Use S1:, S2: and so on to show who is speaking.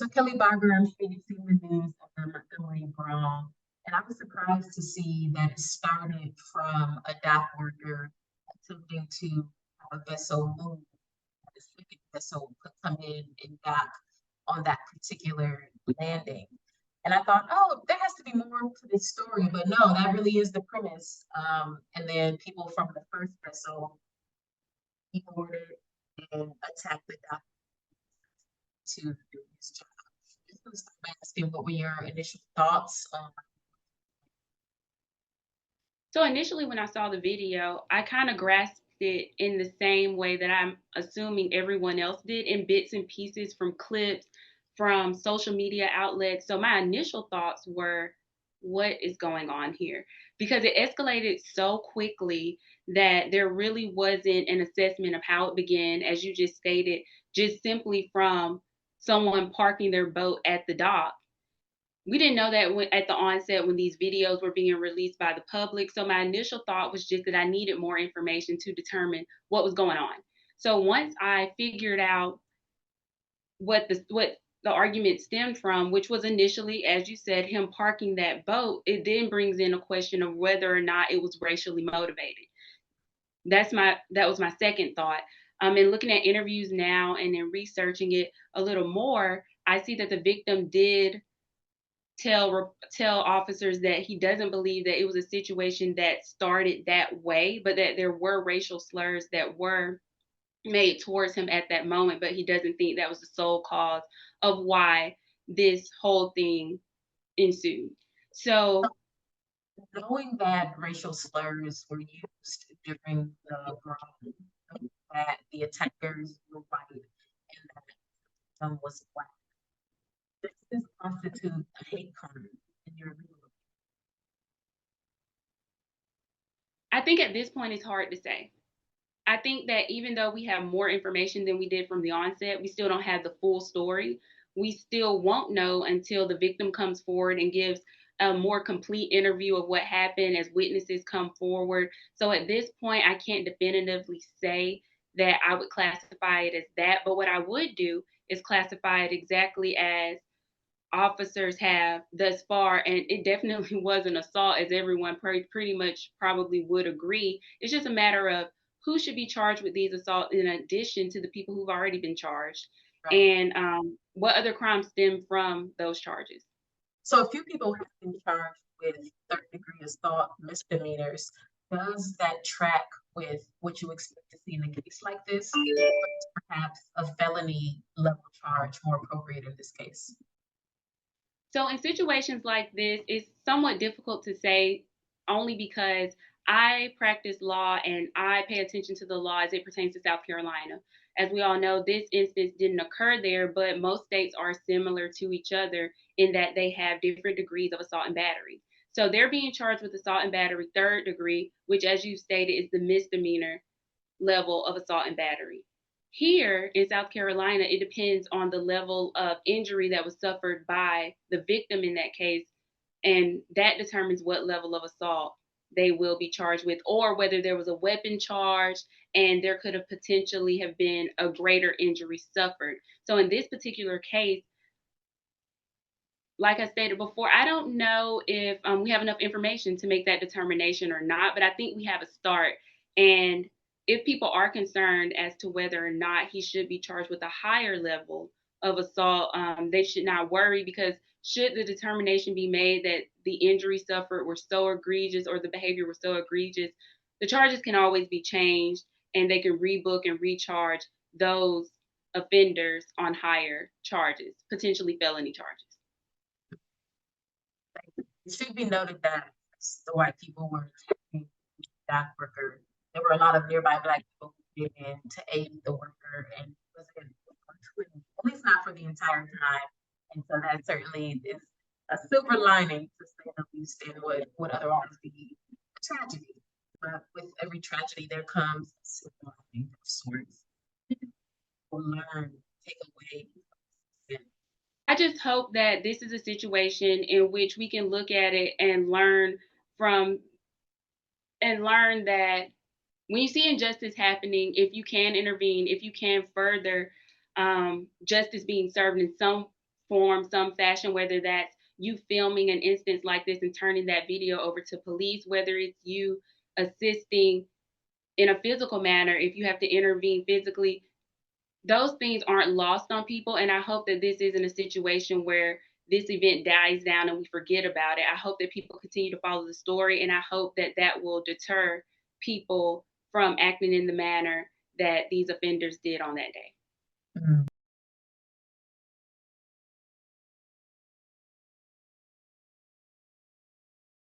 S1: So Kelly Barber, I'm sure you've seen the news of the Montgomery brawl, and I was surprised to see that it started from a dock worker attempting to have a vessel move, a second vessel could come in and dock on that particular landing. And I thought, oh, there has to be more to this story, but no, that really is the premise. And then people from the first vessel boarded and attacked the dock to do his job. Just gonna start by asking what were your initial thoughts on.
S2: So initially, when I saw the video, I kind of grasped it in the same way that I'm assuming everyone else did, in bits and pieces from clips, from social media outlets. So my initial thoughts were, what is going on here? Because it escalated so quickly that there really wasn't an assessment of how it began, as you just stated, just simply from someone parking their boat at the dock. We didn't know that at the onset when these videos were being released by the public. So my initial thought was just that I needed more information to determine what was going on. So once I figured out what the argument stemmed from, which was initially, as you said, him parking that boat, it then brings in a question of whether or not it was racially motivated. That was my second thought. And looking at interviews now and then researching it a little more, I see that the victim did tell officers that he doesn't believe that it was a situation that started that way, but that there were racial slurs that were made towards him at that moment, but he doesn't think that was the sole cause of why this whole thing ensued. So
S1: Knowing that racial slurs were used during the brawl, that the attackers were white and that some was black, does this constitute a hate crime in your view?
S2: I think at this point it's hard to say. I think that even though we have more information than we did from the onset, we still don't have the full story. We still won't know until the victim comes forward and gives a more complete interview of what happened as witnesses come forward. So at this point, I can't definitively say that I would classify it as that. But what I would do is classify it exactly as officers have thus far, and it definitely was an assault, as everyone pretty much probably would agree. It's just a matter of who should be charged with these assaults in addition to the people who've already been charged,
S1: Right.
S2: and what other crimes stem from those charges.
S1: So a few people have been charged with third degree assault misdemeanors. Does that track with what you expect to see in a case like this? Or is perhaps a felony level charge more appropriate in this case?
S2: So in situations like this, it's somewhat difficult to say, only because I practice law and I pay attention to the law as it pertains to South Carolina. As we all know, this instance didn't occur there, but most states are similar to each other in that they have different degrees of assault and battery. So they're being charged with assault and battery third degree, which, as you stated, is the misdemeanor level of assault and battery. Here in South Carolina, it depends on the level of injury that was suffered by the victim in that case, and that determines what level of assault they will be charged with, or whether there was a weapon charge and there could have potentially have been a greater injury suffered. So in this particular case, like I stated before, I don't know if we have enough information to make that determination or not, but I think we have a start. And if people are concerned as to whether or not he should be charged with a higher level of assault, they should not worry, because should the determination be made that the injury suffered were so egregious or the behavior was so egregious, the charges can always be changed and they can rebook and recharge those offenders on higher charges, potentially felony charges.
S1: It should be noted that the white people were attacking the dock worker. There were a lot of nearby black people who came in to aid the worker and wasn't at least not for the entire time. And so that certainly is a silver lining to say the least in what otherwise be a tragedy. But with every tragedy there comes a silver lining of sorts. People learn, take away.
S2: I just hope that this is a situation in which we can look at it and from learn that when you see injustice happening, if you can intervene, if you can further justice being served in some form, some fashion, whether that's you filming an instance like this and turning that video over to police, whether it's you assisting in a physical manner, if you have to intervene physically, those things aren't lost on people. And I hope that this isn't a situation where this event dies down and we forget about it. I hope that people continue to follow the story, and I hope that that will deter people from acting in the manner that these offenders did on that day.
S1: Mm.